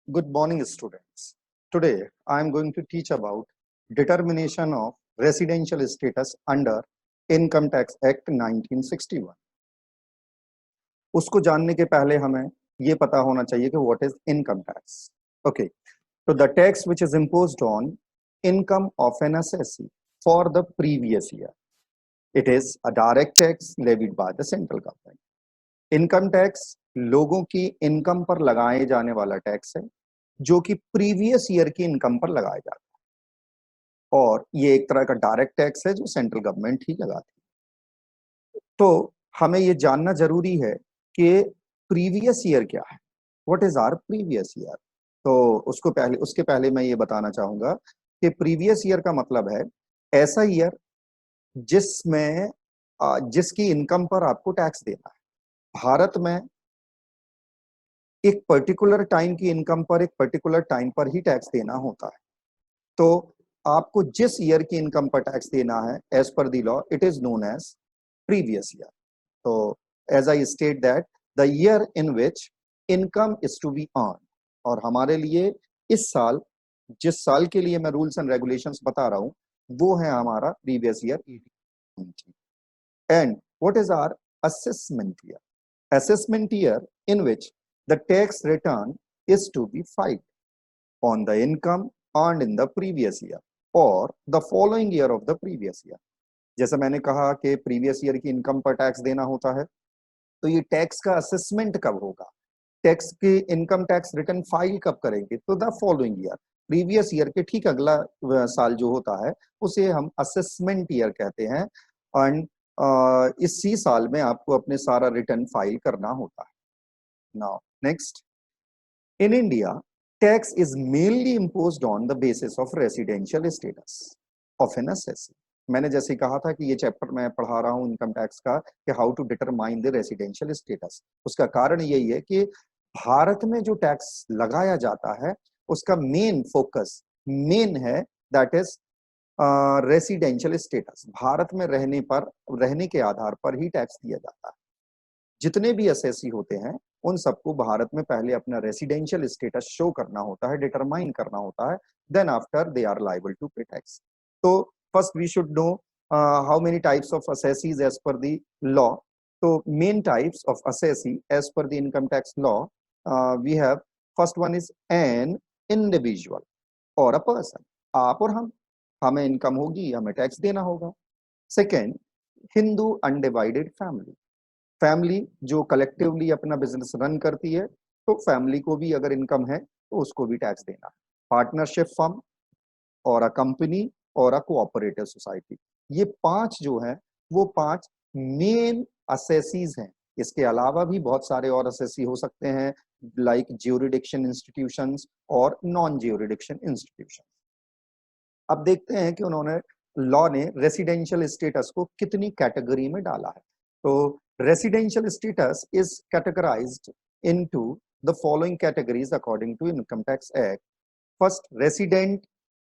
Good morning, students. Today, I am going to teach about determination of residential status under Income Tax Act 1961. उसको जानने के पहले हमें ये पता होना चाहिए कि what is income tax. Okay, so the tax which is imposed on income of an assessee for the previous year. It is a direct tax levied by the central government. Income tax लोगों की income पर लगाए जाने वाला tax है जो कि previous year की इनकम पर लगाया जाता है, और ये एक तरह का डायरेक्ट टैक्स है जो सेंट्रल गवर्नमेंट ही लगाती है। तो हमें ये जानना जरूरी है कि प्रीवियस ईयर क्या है, what is our previous year. तो उसके पहले मैं ये बताना चाहूंगा कि प्रीवियस ईयर का मतलब है ऐसा ईयर जिसमें जिसकी इनकम पर आपको टैक्स देना है। भारत में एक पर्टिकुलर टाइम की इनकम पर एक पर्टिकुलर टाइम पर ही टैक्स देना होता है। तो आपको जिस ईयर की इनकम पर टैक्स देना है as per the law it is known as previous year. तो as I state that the year in which income is to be earn, और हमारे लिए इस साल जिस साल के लिए मैं रूल्स एंड रेगुलेशंस बता रहा हूं वो है हमारा previous year 1890। And what is our assessment year? Assessment year in which the tax return is to be filed on the income earned in the previous year or the following year of the previous year. जैसे मैंने कहा कि previous year की income पर tax देना होता है, तो ये टैक्स का असेसमेंट कब होगा, टैक्स की इनकम टैक्स रिटर्न फाइल कब करेंगे, तो the following year, previous year के ठीक अगला साल जो होता है उसे हम असेसमेंट ईयर कहते हैं। एंड इसी साल में आपको अपने सारा रिटर्न फाइल करना होता है। Now next, in India tax is mainly imposed on the basis of residential status of N assessee. मैंने जैसे कहा था कि ये चैप्टर मैं पढ़ा रहा हूँ इनकम टैक्स का कि how to determine the residential status. उसका कारण यही है कि भारत में जो टैक्स लगाया जाता है उसका मेन फोकस है that is residential status. Bharat में रहने के आधार पर ही टैक्स दिया जाता है। जितने भी असेसी होते हैं उन सबको भारत में पहले अपना रेसिडेंशियल स्टेटस शो करना होता है, डिटरमाइन करना होता है, then after they are liable to pay tax. तो first we should know how many types of assessees as per the law. तो main types of assessee as per the income tax law we have, first one is an individual और a person, आप और हमें income होगी, हमें tax देना होगा। Second, Hindu undivided family, family जो कलेक्टिवली अपना बिजनेस रन करती है, तो फैमिली को भी अगर इनकम है तो उसको भी टैक्स देना है। पार्टनरशिप फर्म और अ कंपनी और अ कोऑपरेटिव सोसाइटी, ये पांच जो है वो पांच मेन असेसीज हैं। इसके अलावा भी बहुत सारे और असेसी हो सकते हैं लाइक ज्यूरिडिक्शन इंस्टीट्यूशंस और नॉन ज्यूरिडिक्शन इंस्टीट्यूशन। अब देखते हैं कि उन्होंने लॉ ने रेसिडेंशियल स्टेटस को कितनी कैटेगरी में डाला है। तो residential status is categorised into the following categories according to income tax act. First, resident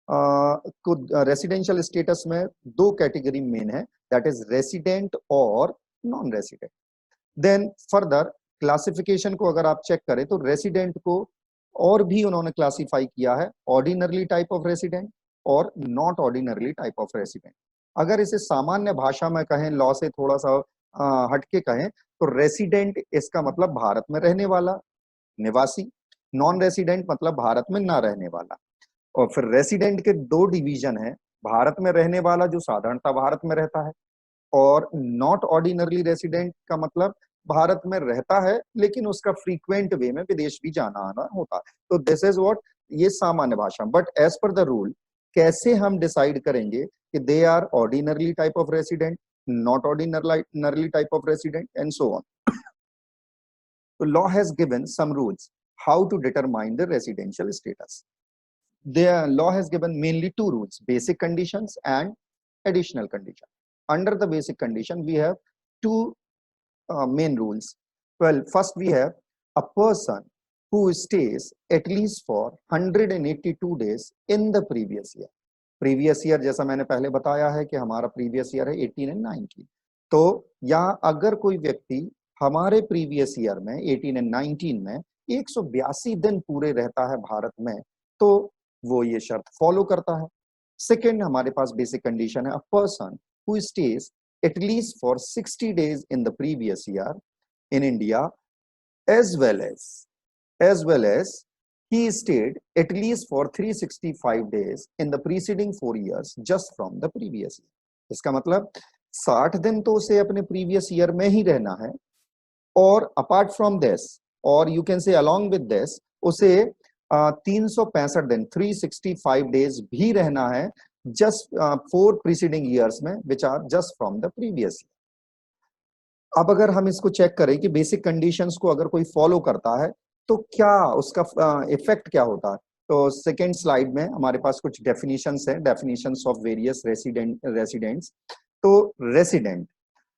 को रेसिडेंशियल स्टेटस में दो कैटेगरी मेन है, दैट इज रेसिडेंट और non resident. Then further classification को अगर आप चेक करें तो रेसिडेंट को और भी उन्होंने क्लासिफाई किया है, ऑर्डिनरली टाइप ऑफ रेसिडेंट और not ordinarily type of resident. अगर इसे सामान्य भाषा में कहें, लॉ से थोड़ा सा हटके कहें, तो रेसिडेंट इसका मतलब भारत में रहने वाला निवासी, नॉन रेसिडेंट मतलब भारत में ना रहने वाला। और फिर रेसिडेंट के दो डिवीजन है, भारत में रहने वाला जो साधारणतः भारत में रहता है, और नॉट ऑर्डिनरली रेसिडेंट का मतलब भारत में रहता है लेकिन उसका फ्रीक्वेंट वे में विदेश भी जाना आना होता है। तो दिस इज व्हाट, ये सामान्य भाषा। But as per the rule कैसे हम डिसाइड करेंगे कि they are ordinarily type of resident, not ordinarily type of resident and so on. तो law has given some rules how to determine the residential status. The law has given mainly two rules, basic conditions and additional condition. Under the basic condition, we have two main rules. Well, first we have a person who stays at least for 182 days in the previous year. Previous year जैसा मैंने पहले बताया है कि हमारा previous year है 18 and 19। तो यहाँ अगर कोई व्यक्ति हमारे previous year में 18 and 19 में 182 दिन पूरे रहता है भारत में, तो वो ये शर्त फॉलो करता है। सेकेंड हमारे पास बेसिक कंडीशन है, अ person who stays at least for 60 days in the previous year in India, as well as he stayed at least for 365 days in the preceding 4 years just from the previous year। इसका मतलब 60 दिन तो उसे अपने previous year में ही रहना है, और अपार्ट फ्रॉम दिस, और you can say along with this, उसे 365 दिन 365 डेज भी रहना है जस्ट 4 प्रीसीडिंग ईयर्स में, which are just from the previous year. अब अगर हम इसको चेक करें कि बेसिक कंडीशंस को अगर कोई फॉलो करता है तो क्या उसका इफेक्ट क्या होता है, तो सेकेंड स्लाइड में हमारे पास कुछ डेफिनेशंस हैं, डेफिनेशंस ऑफ वेरियस रेसिडेंट्स। तो resident,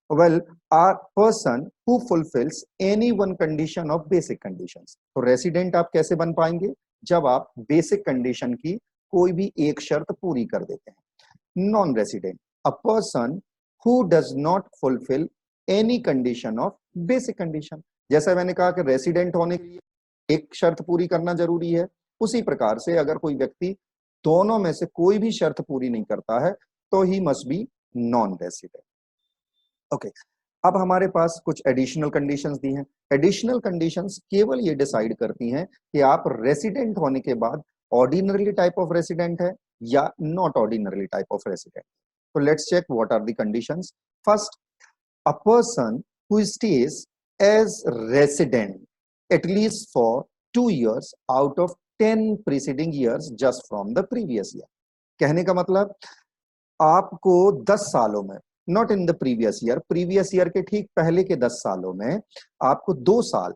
well, a person who fulfills any one condition of basic conditions। तो रेसिडेंट आप कैसे बन पाएंगे, जब आप बेसिक कंडीशन की कोई भी एक शर्त पूरी कर देते हैं। Non resident, a person who does not fulfil any condition of basic condition. जैसा मैंने कहा कि रेसिडेंट होने के लिए एक शर्त पूरी करना जरूरी है, उसी प्रकार से अगर कोई व्यक्ति दोनों में से कोई भी शर्त पूरी नहीं करता है तो he must be non resident. Okay, अब हमारे पास कुछ एडिशनल कंडीशंस दी हैं। एडिशनल कंडीशंस केवल ये डिसाइड करती हैं कि आप रेसिडेंट होने के बाद ऑर्डिनरी टाइप ऑफ रेसिडेंट है या not ordinary type of resident. तो let's check what are the conditions. First, a person who stays as resident at least for 2 years out of 10 preceding years just from the previous year। कहने का मतलब आपको 10 सालों में, not in the previous year के ठीक पहले के 10 सालों में आपको 2 साल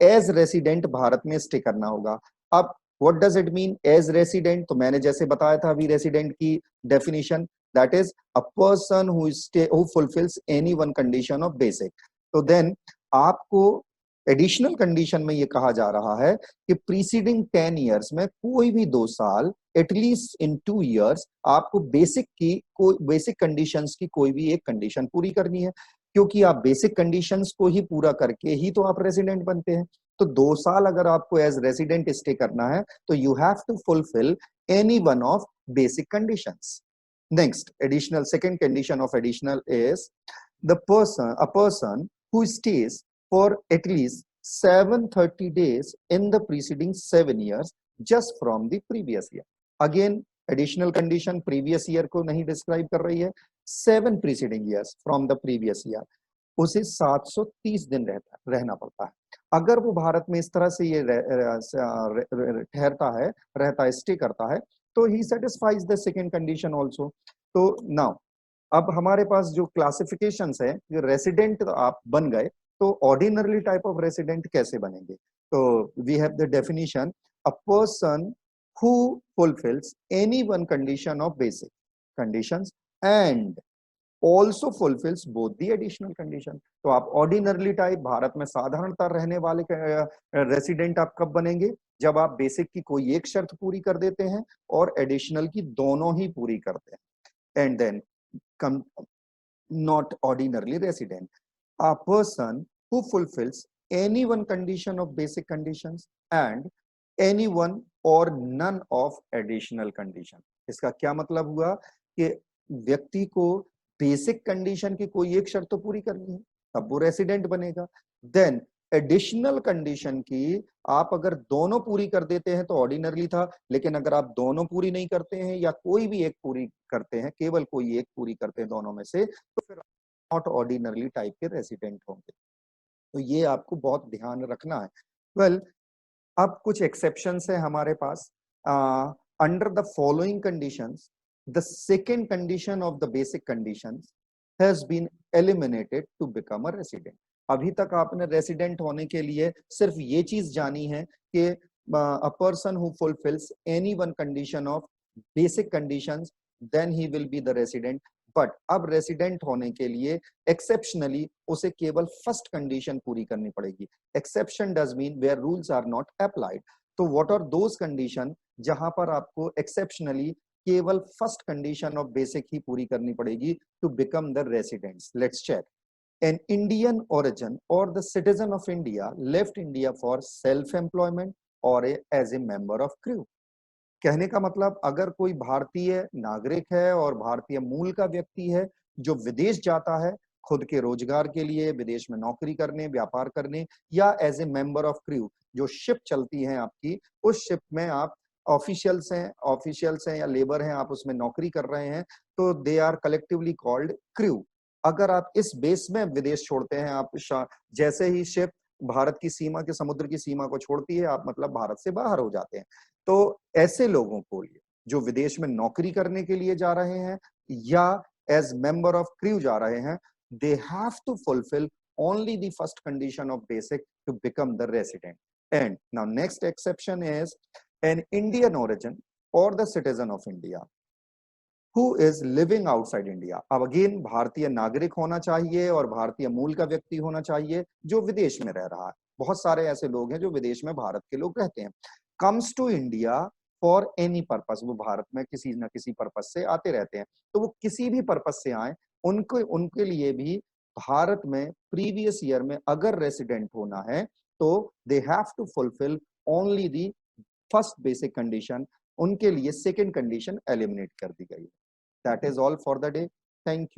एज रेसिडेंट भारत में स्टे करना होगा। अब what does it mean as resident, तो मैंने जैसे बताया था अभी रेसिडेंट की definition, that is a person who fulfils any one condition of basic. तो देन आपको एडिशनल कंडीशन में ये कहा जा रहा है कि प्रीसीडिंग 10 ईयर्स में कोई भी 2 साल एटलीस्ट इन 2 ईयर्स आपको बेसिक कंडीशंस की कोई भी एक कंडीशन पूरी करनी है, क्योंकि आप बेसिक कंडीशंस को ही पूरा करके ही तो आप रेसिडेंट बनते हैं। तो 2 साल अगर आपको एज रेसिडेंट स्टे करना है तो you have to fulfil any one of basic conditions. Next, additional second condition of additional is a person who stays for at least 730 days in the preceding 7 years just from the previous year। Again additional condition previous year को नहीं describe कर रही है, 7 preceding years from the previous year, उसे 730 दिन रहना पड़ता है। अगर वो भारत में इस तरह से ये ठहरता है, रहता है, स्टे करता है, तो he satisfies the second condition also. तो नाउ अब हमारे पास जो क्लासिफिकेशंस है, जो रेसिडेंट आप बन गए तो ऑर्डिनरी टाइप ऑफ रेसिडेंट कैसे बनेंगे। तो we have the definition, a person who fulfills any one condition of basic conditions and also fulfills both the additional condition। तो आप ऑर्डिनरली टाइप भारत में साधारणतः रहने वाले रेसिडेंट आप कब बनेंगे, जब आप बेसिक की कोई एक शर्त पूरी कर देते हैं और एडिशनल की दोनों ही पूरी करते हैं। And then come not ordinarily resident, a person who fulfills any one condition of basic conditions and any one or none of additional condition। इसका क्या मतलब हुआ कि व्यक्ति को बेसिक कंडीशन की कोई एक शर्त तो पूरी करनी है, तब वो रेसिडेंट बनेगा। देन एडिशनल कंडीशन की आप अगर दोनों पूरी कर देते हैं तो ऑर्डिनरली था, लेकिन अगर आप दोनों पूरी नहीं करते हैं या कोई भी एक पूरी करते हैं, केवल कोई एक पूरी करते हैं दोनों में से, तो फिर नॉट ऑर्डिनरली टाइप के रेसिडेंट होंगे। तो ये आपको बहुत ध्यान रखना है। वेल, अब कुछ एक्सेप्शंस है हमारे पास। Under the following conditions the second condition of the basic conditions has been eliminated to become a resident. अभी तक आपने रेसिडेंट होने के लिए सिर्फ ये चीज जानी है कि a person who fulfils any one condition of basic conditions then he will be the resident. But अब रेसिडेंट होने के लिए एक्सेप्शनली उसे केवल फर्स्ट कंडीशन पूरी करनी पड़ेगी। Exception does mean where rules are not applied. तो व्हाट आर दोज कंडीशन जहां पर आपको एक्सेप्शनली केवल फर्स्ट कंडीशन ऑफ बेसिक ही पूरी करनी पड़ेगी to become the residents. Let's check. an Indian origin or the citizen of India left India for self-employment or as a member of crew. कहने का मतलब अगर कोई भारतीय नागरिक है और भारतीय मूल का व्यक्ति है जो विदेश जाता है खुद के रोजगार के लिए, विदेश में नौकरी करने, व्यापार करने, या as a member of crew, जो शिप चलती है आपकी, उस शिप में आप ऑफिशियल्स हैं या लेबर हैं, आप उसमें नौकरी कर रहे हैं, तो they are collectively called crew. अगर आप इस बेस में विदेश छोड़ते हैं, आप जैसे ही शिप भारत की सीमा के समुद्र की सीमा को छोड़ती है, आप मतलब भारत से बाहर हो जाते हैं। तो ऐसे लोगों को लिए जो विदेश में नौकरी करने के लिए जा रहे हैं या एज मेंबर ऑफ क्रू जा रहे हैं, they have to fulfill only the first condition of basic to become the resident. And now next exception is an Indian origin or the citizen of India who is living outside India. अब again भारतीय नागरिक होना चाहिए और भारतीय मूल का व्यक्ति होना चाहिए जो विदेश में रह रहा है। बहुत सारे ऐसे लोग हैं जो विदेश में भारत के लोग रहते हैं, comes to India for any purpose, वो भारत में किसी न किसी पर्पस से आते रहते हैं, तो वो किसी भी पर्पस से आए, उनके लिए भी भारत में प्रीवियस ईयर में अगर रेसिडेंट होना है तो they have to fulfill only the first basic condition, उनके लिए सेकंड कंडीशन एलिमिनेट कर दी गई है। That is all for the day. Thank you.